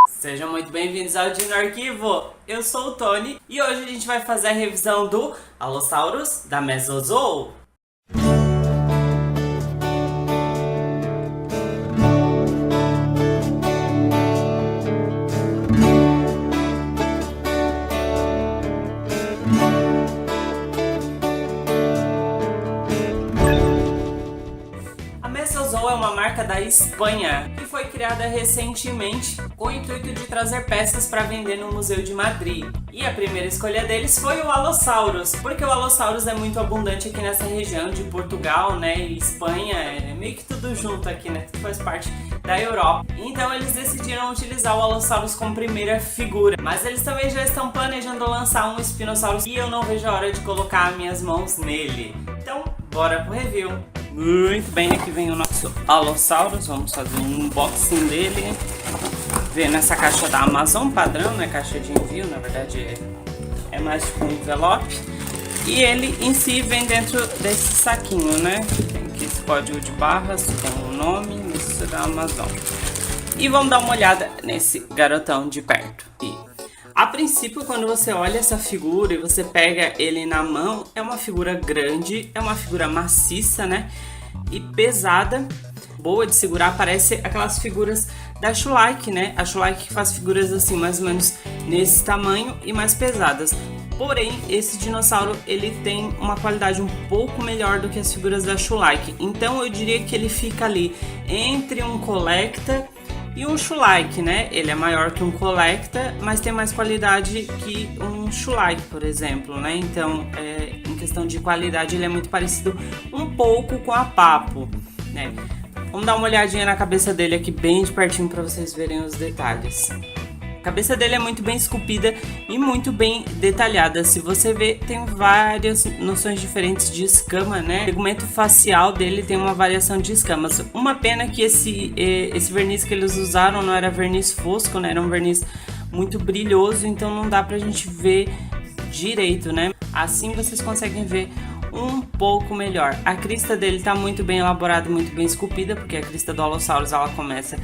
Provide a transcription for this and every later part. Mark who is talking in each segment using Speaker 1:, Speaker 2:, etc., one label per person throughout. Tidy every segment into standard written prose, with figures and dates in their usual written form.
Speaker 1: Sejam muito bem-vindos ao Dino Arquivo. Eu sou o Tony e hoje a gente vai fazer a revisão do Allosaurus da Mesozoa. A Mesozoa é uma marca da Espanha que foi criada recentemente com o intuito de trazer peças para vender no Museu de Madrid. E a primeira escolha deles foi o Allosaurus, porque o Allosaurus é muito abundante aqui nessa região de Portugal, né, e Espanha, é meio que tudo junto aqui, né, tudo faz parte da Europa. Então eles decidiram utilizar o Allosaurus como primeira figura, mas eles também já estão planejando lançar um Spinosaurus e eu não vejo a hora de colocar minhas mãos nele. Então, bora pro review! Muito bem, aqui vem o nosso Allosaurus, vamos fazer um unboxing dele. Vem nessa caixa da Amazon padrão, né, caixa de envio, na verdade é mais tipo um envelope. E ele em si vem dentro desse saquinho, né, tem aqui esse código de barras com o nome, isso da Amazon. E vamos dar uma olhada nesse garotão de perto. A princípio, quando você olha essa figura e você pega ele na mão, é uma figura grande, é uma figura maciça, né? E pesada, boa de segurar, parece aquelas figuras da Schleich, né? A Schleich que faz figuras assim, mais ou menos nesse tamanho e mais pesadas. Porém, esse dinossauro, ele tem uma qualidade um pouco melhor do que as figuras da Schleich. Então, eu diria que ele fica ali entre um Collecta e um Schleich, né? Ele é maior que um Collecta, mas tem mais qualidade que um Schleich, por exemplo, né? Então, em questão de qualidade, ele é muito parecido um pouco com a Papo, né? Vamos dar uma olhadinha na cabeça dele aqui bem de pertinho para vocês verem os detalhes. A cabeça dele é muito bem esculpida e muito bem detalhada. Se você ver, tem várias noções diferentes de escama, né? O segmento facial dele tem uma variação de escamas. Uma pena que esse verniz que eles usaram não era verniz fosco, né? Era um verniz muito brilhoso, então não dá pra gente ver direito, né? Assim vocês conseguem ver um pouco melhor. A crista dele tá muito bem elaborada, muito bem esculpida, porque a crista do Allosaurus ela começa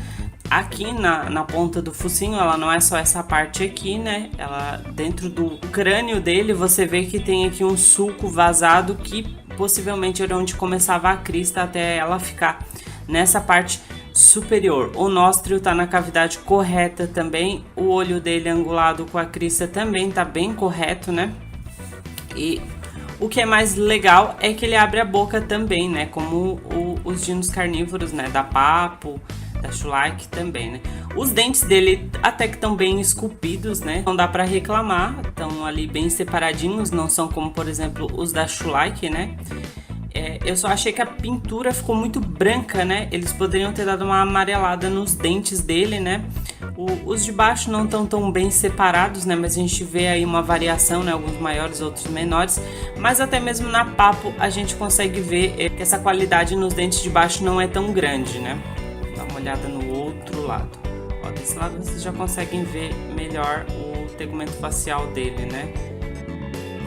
Speaker 1: aqui na ponta do focinho, ela não é só essa parte aqui, né? Ela dentro do crânio dele você vê que tem aqui um sulco vazado que possivelmente era onde começava a crista até ela ficar nessa parte superior. O nóstril tá na cavidade correta também, o olho dele angulado com a crista também tá bem correto, né? E o que é mais legal é que ele abre a boca também, né? Como os dinos carnívoros, né? Da Papo, da Schleich também, né? Os dentes dele até que estão bem esculpidos, né? Não dá pra reclamar, estão ali bem separadinhos, não são como, por exemplo, os da Schleich, né? Eu só achei que a pintura ficou muito branca, né? Eles poderiam ter dado uma amarelada nos dentes dele, né? Os de baixo não estão tão bem separados, né? Mas a gente vê aí uma variação, né? Alguns maiores, outros menores. Mas até mesmo na Papo a gente consegue ver que essa qualidade nos dentes de baixo não é tão grande, né? Dá uma olhada no outro lado. Ó, desse lado vocês já conseguem ver melhor o tegumento facial dele, né?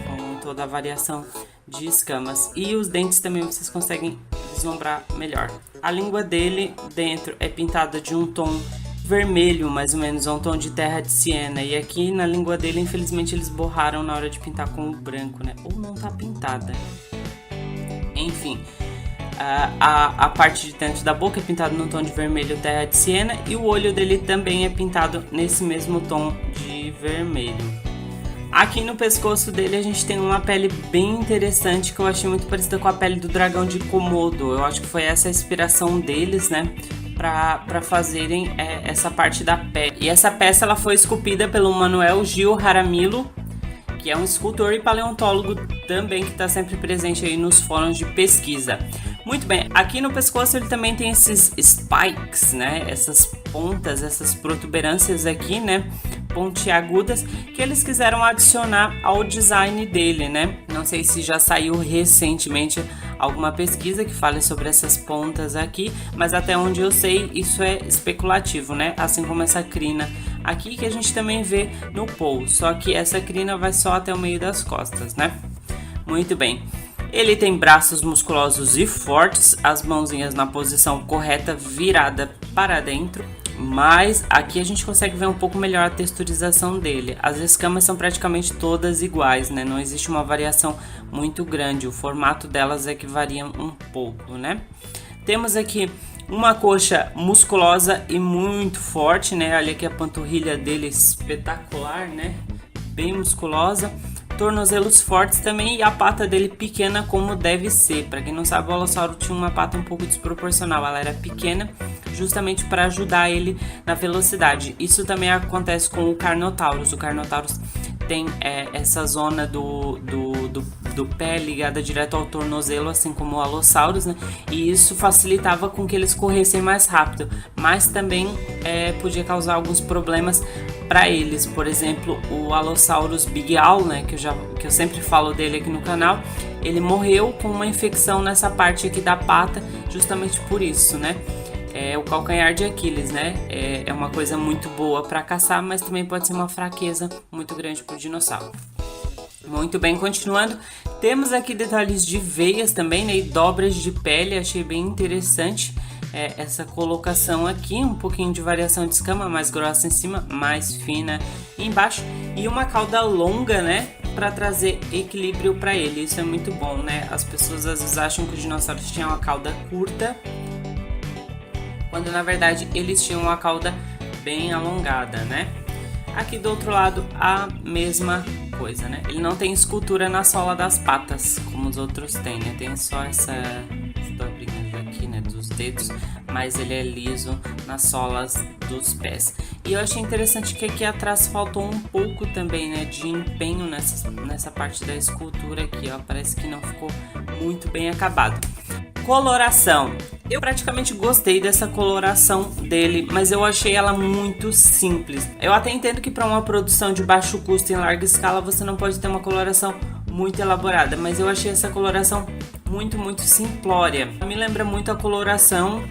Speaker 1: Com toda a variação de escamas. E os dentes também vocês conseguem vislumbrar melhor. A língua dele dentro é pintada de um tom vermelho, mais ou menos, um tom de terra de siena. E aqui na língua dele, infelizmente, eles borraram na hora de pintar com o branco, né? Ou não tá pintada. Enfim. A parte de dentro da boca é pintada no tom de vermelho terra de siena e o olho dele também é pintado nesse mesmo tom de vermelho. Aqui no pescoço dele a gente tem uma pele bem interessante que eu achei muito parecida com a pele do dragão de Komodo. Eu acho que foi essa a inspiração deles, né, para fazerem essa parte da pele. E essa peça ela foi esculpida pelo Manuel Gil Jaramillo, que é um escultor e paleontólogo também que está sempre presente aí nos fóruns de pesquisa. Muito bem, aqui no pescoço ele também tem esses spikes, né? Essas pontas, essas protuberâncias aqui, né? Pontiagudas, que eles quiseram adicionar ao design dele, né? Não sei se já saiu recentemente alguma pesquisa que fale sobre essas pontas aqui, mas até onde eu sei isso é especulativo, né? Assim como essa crina aqui que a gente também vê no Paul, só que essa crina vai só até o meio das costas, né? Muito bem. Ele tem braços musculosos e fortes, as mãozinhas na posição correta, virada para dentro. Mas aqui a gente consegue ver um pouco melhor a texturização dele. As escamas são praticamente todas iguais, né? Não existe uma variação muito grande. O formato delas é que varia um pouco, né? Temos aqui uma coxa musculosa e muito forte, né? Olha aqui a panturrilha dele espetacular, né? Bem musculosa. Tornozelos fortes também e a pata dele pequena como deve ser. Para quem não sabe, o Allosaurus tinha uma pata um pouco desproporcional. Ela era pequena justamente para ajudar ele na velocidade. Isso também acontece com o Carnotaurus. O Carnotaurus tem essa zona do pé ligada direto ao tornozelo, assim como o Allosaurus, né? E isso facilitava com que eles corressem mais rápido, mas também podia causar alguns problemas para eles. Por exemplo, o Allosaurus Big Owl, né? Que eu sempre falo dele aqui no canal, ele morreu com uma infecção nessa parte aqui da pata, justamente por isso, né? O calcanhar de Aquiles, né? É uma coisa muito boa para caçar, mas também pode ser uma fraqueza muito grande para o dinossauro. Muito bem, continuando, temos aqui detalhes de veias também, né? E dobras de pele, achei bem interessante essa colocação aqui, um pouquinho de variação de escama, mais grossa em cima, mais fina embaixo, e uma cauda longa, né? Para trazer equilíbrio para ele, isso é muito bom, né? As pessoas às vezes acham que os dinossauros tinham uma cauda curta, quando na verdade eles tinham uma cauda bem alongada, né? Aqui do outro lado a mesma coisa, né? Ele não tem escultura na sola das patas, como os outros têm, né? Tem só essas dobrinhas aqui, né, dos dedos, mas ele é liso nas solas dos pés. E eu achei interessante que aqui atrás faltou um pouco também, né, de empenho nessa parte da escultura aqui, ó. Parece que não ficou muito bem acabado. Coloração. Eu praticamente gostei dessa coloração dele, mas eu achei ela muito simples. Eu até entendo que para uma produção de baixo custo em larga escala você não pode ter uma coloração muito elaborada, mas eu achei essa coloração muito simplória. Me lembra muito a coloração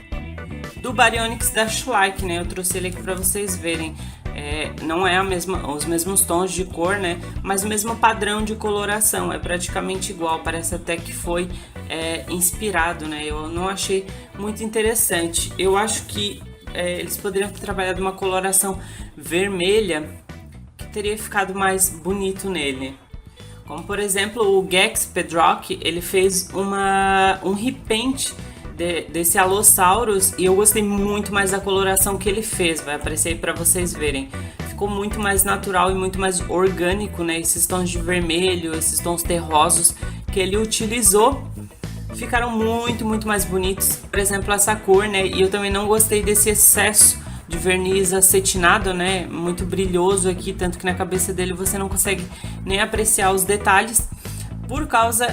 Speaker 1: do Baryonyx da Schleich, né? Eu trouxe ele aqui para vocês verem. Não é os mesmos tons de cor, né? Mas o mesmo padrão de coloração, é praticamente igual, parece até que foi inspirado, né? Eu não achei muito interessante. Eu acho que eles poderiam ter trabalhado uma coloração vermelha que teria ficado mais bonito nele. Como por exemplo o Gex Pedrock, ele fez um repaint desse Allosaurus e eu gostei muito mais da coloração que ele fez, vai aparecer aí pra vocês verem. Ficou muito mais natural e muito mais orgânico, né? Esses tons de vermelho, esses tons terrosos que ele utilizou ficaram muito mais bonitos. Por exemplo, essa cor, né? E eu também não gostei desse excesso de verniz acetinado, né? Muito brilhoso aqui, tanto que na cabeça dele você não consegue nem apreciar os detalhes por causa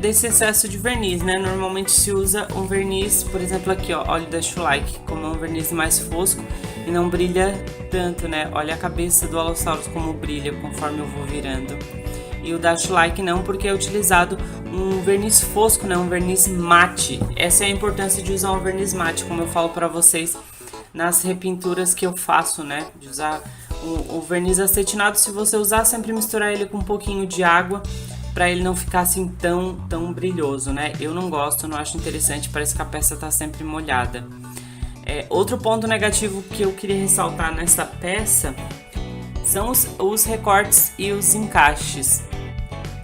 Speaker 1: desse excesso de verniz, né? Normalmente se usa um verniz, por exemplo aqui, ó, óleo da Schleich, como um verniz mais fosco e não brilha tanto, né? Olha a cabeça do Allosaurus como brilha conforme eu vou virando. E o da Schleich não, porque é utilizado um verniz fosco, né? Um verniz mate. Essa é a importância de usar um verniz mate, como eu falo para vocês nas repinturas que eu faço, né? De usar o verniz acetinado, se você usar, sempre misturar ele com um pouquinho de água, para ele não ficar assim tão brilhoso, né? Eu não gosto, não acho interessante, parece que a peça tá sempre molhada. Outro ponto negativo que eu queria ressaltar nessa peça são os recortes e os encaixes.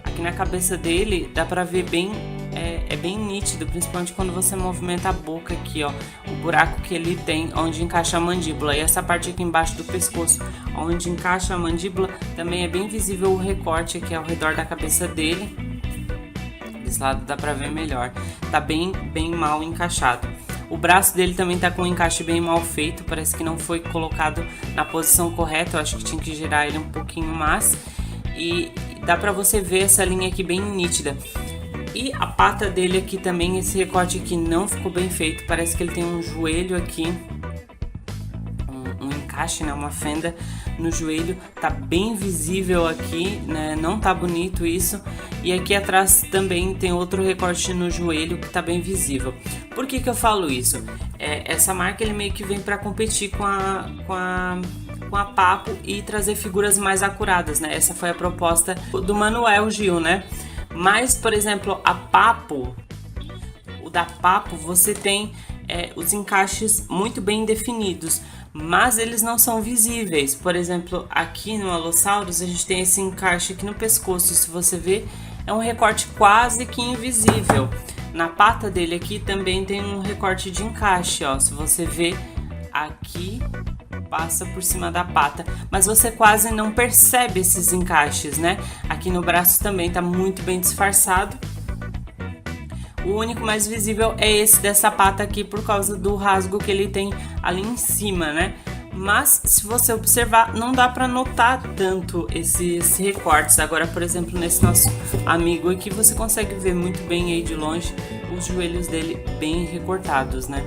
Speaker 1: Aqui na cabeça dele dá pra ver bem, é bem nítido, principalmente quando você movimenta a boca aqui, ó, o buraco que ele tem onde encaixa a mandíbula, e essa parte aqui embaixo do pescoço onde encaixa a mandíbula também é bem visível o recorte aqui ao redor da cabeça dele. Desse lado dá pra ver melhor, tá bem mal encaixado. O braço dele também tá com um encaixe bem mal feito, parece que não foi colocado na posição correta, eu acho que tinha que girar ele um pouquinho mais, e dá pra você ver essa linha aqui bem nítida. E a pata dele aqui também, esse recorte aqui não ficou bem feito, parece que ele tem um joelho aqui, um encaixe, né, uma fenda no joelho, tá bem visível aqui, né, não tá bonito isso. E aqui atrás também tem outro recorte no joelho que tá bem visível. Por que eu falo isso? Essa marca ele meio que vem para competir com a Papo e trazer figuras mais acuradas, né? Essa foi a proposta do Manuel Gil, né? Mas, por exemplo, o da Papo, você tem os encaixes muito bem definidos, mas eles não são visíveis. Por exemplo, aqui no Allosaurus a gente tem esse encaixe aqui no pescoço, se você ver, é um recorte quase que invisível. Na pata dele aqui também tem um recorte de encaixe, ó, se você ver aqui, passa por cima da pata, mas você quase não percebe esses encaixes, né? Aqui no braço também tá muito bem disfarçado. O único mais visível é esse dessa pata aqui por causa do rasgo que ele tem ali em cima, né? Mas se você observar, não dá para notar tanto esses recortes. Agora, por exemplo, nesse nosso amigo aqui, você consegue ver muito bem aí de longe os joelhos dele bem recortados, né?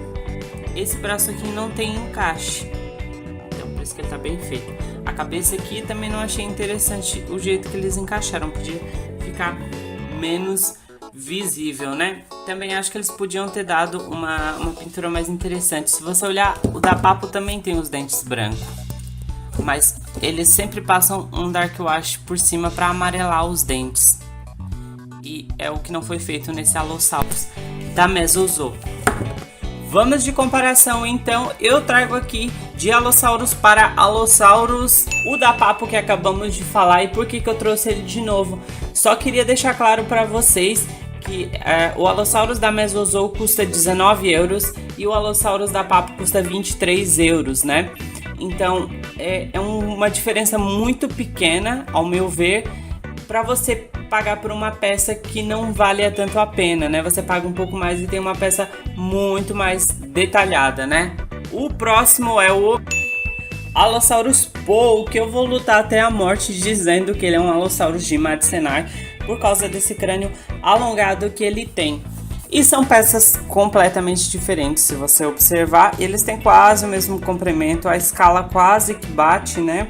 Speaker 1: Esse braço aqui não tem encaixe, então por isso que ele tá bem feito. A cabeça aqui também não achei interessante o jeito que eles encaixaram, podia ficar menos visível, né? Também acho que eles podiam ter dado uma pintura mais interessante. Se você olhar, o da Papo também tem os dentes brancos, mas eles sempre passam um Dark Wash por cima para amarelar os dentes, e é o que não foi feito nesse Allosaurus da Mesozoa. Vamos de comparação, então. Eu trago aqui de Allosaurus para Allosaurus o da Papo que acabamos de falar. E por que eu trouxe ele de novo? Só queria deixar claro para vocês que o Allosaurus da Mesozoa custa 19 euros e o Allosaurus da Papo custa 23 euros, né? Então é uma diferença muito pequena, ao meu ver, para você pagar por uma peça que não vale tanto a pena, né? Você paga um pouco mais e tem uma peça muito mais detalhada, né? O próximo é o Allosaurus Poe, que eu vou lutar até a morte dizendo que ele é um Allosaurus de Madsenar por causa desse crânio alongado que ele tem. E são peças completamente diferentes, se você observar. Eles têm quase o mesmo comprimento, a escala quase que bate, né?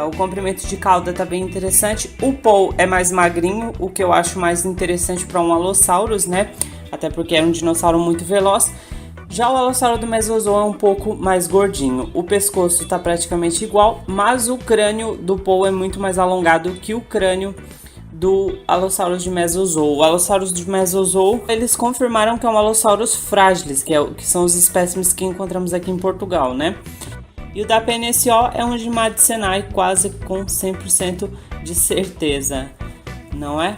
Speaker 1: O comprimento de cauda tá bem interessante. O Poe é mais magrinho, o que eu acho mais interessante para um Allosaurus, né? Até porque é um dinossauro muito veloz. Já o Allosaurus do Mesozoa é um pouco mais gordinho. O pescoço tá praticamente igual, mas o crânio do Poe é muito mais alongado que o crânio do Allosaurus de Mesozoa. O Allosaurus de Mesozoa, eles confirmaram que é um Allosaurus fragilis, que são os espécimes que encontramos aqui em Portugal, né? E o da PNSO é um de Madsenai, quase com 100% de certeza, não é?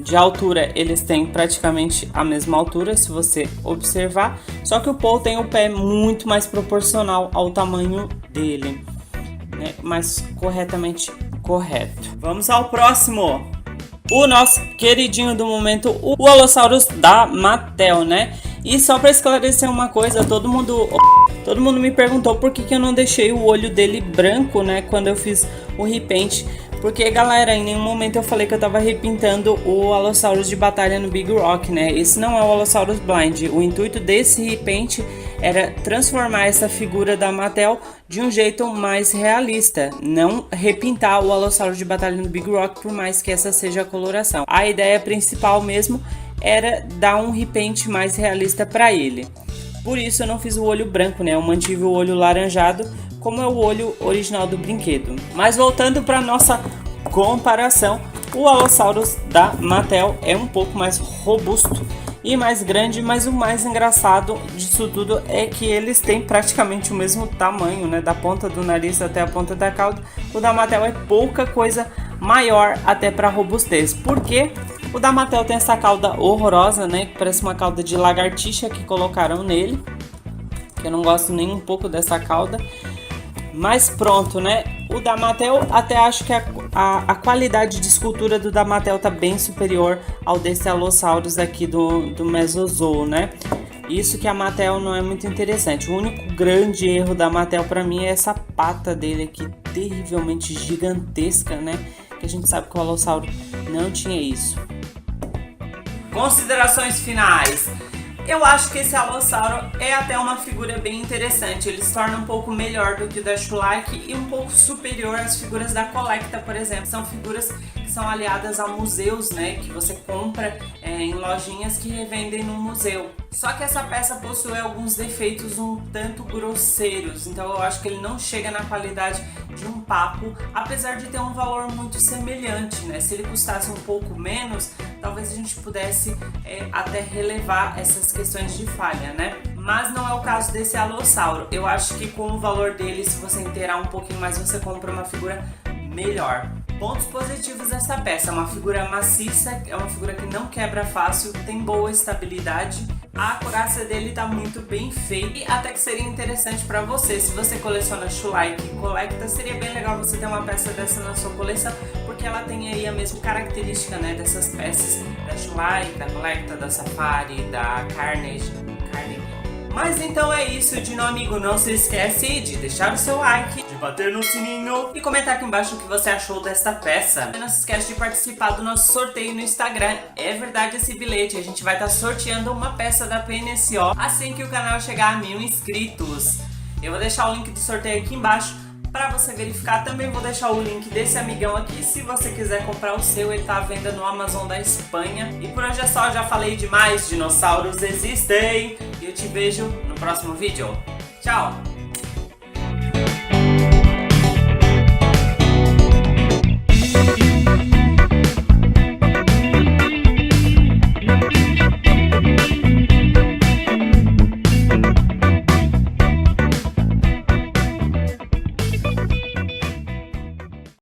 Speaker 1: De altura, eles têm praticamente a mesma altura, se você observar. Só que o Poe tem o pé muito mais proporcional ao tamanho dele, né? Mais corretamente correto. Vamos ao próximo. O nosso queridinho do momento, o Allosaurus da Mattel, né? E só para esclarecer uma coisa, todo mundo me perguntou por que eu não deixei o olho dele branco, né, quando eu fiz o repaint. Porque, galera, em nenhum momento eu falei que eu tava repintando o Allosaurus de batalha no Big Rock, né? Esse não é o Allosaurus Blind. O intuito desse repaint era transformar essa figura da Mattel de um jeito mais realista, não repintar o Allosaurus de batalha no Big Rock, por mais que essa seja a coloração. A ideia principal mesmo era dar um repaint mais realista para ele. Por isso eu não fiz o olho branco, né? Eu mantive o olho laranjado, como é o olho original do brinquedo. Mas voltando para nossa comparação, o Allosaurus da Mattel é um pouco mais robusto e mais grande, mas o mais engraçado disso tudo é que eles têm praticamente o mesmo tamanho, né? Da ponta do nariz até a ponta da cauda. O da Mattel é pouca coisa maior até para robustez. Por quê? O da Mattel tem essa cauda horrorosa, né? Que parece uma cauda de lagartixa que colocaram nele. Que eu não gosto nem um pouco dessa cauda. Mas pronto, né? O da Mattel, até acho que a qualidade de escultura do da Mattel tá bem superior ao desse Allosaurus aqui do Mesozoa, né? Isso que a Mattel não é muito interessante. O único grande erro da Mattel pra mim é essa pata dele aqui, terrivelmente gigantesca, né? Que a gente sabe que o Allosaurus não tinha isso. Considerações finais. Eu acho que esse Allosaurus é até uma figura bem interessante. Ele se torna um pouco melhor do que o da Schleich e um pouco superior às figuras da Collecta, por exemplo. São figuras que são aliadas a museus, né? Que você compra em lojinhas que revendem no museu. Só que essa peça possui alguns defeitos um tanto grosseiros. Então eu acho que ele não chega na qualidade de um Papo, apesar de ter um valor muito semelhante, né? Se ele custasse um pouco menos, talvez a gente pudesse até relevar essas questões de falha, né? mas não é o caso desse Alossauro. Eu acho que com o valor dele, se você inteirar um pouquinho mais, você compra uma figura melhor. Pontos positivos dessa peça: é uma figura maciça, é uma figura que não quebra fácil, tem boa estabilidade, a acurácia dele tá muito bem feita e até que seria interessante para você, se você coleciona Shoelike e Collecta, seria bem legal você ter uma peça dessa na sua coleção, porque ela tem aí a mesma característica, né, dessas peças da Shoelike, da Collecta, da Safari, da Carnage. Mas então é isso, Dino amigo, não se esquece de deixar o seu like, de bater no sininho e comentar aqui embaixo o que você achou desta peça. E não se esquece de participar do nosso sorteio no Instagram, é verdade esse bilhete, a gente vai estar sorteando uma peça da PNSO assim que o canal chegar a 1000 inscritos. Eu vou deixar o link do sorteio aqui embaixo para você verificar. Também vou deixar o link desse amigão aqui, se você quiser comprar o seu, ele tá à venda no Amazon da Espanha. E por hoje é só, já falei demais, dinossauros existem! E eu te vejo no próximo vídeo. Tchau!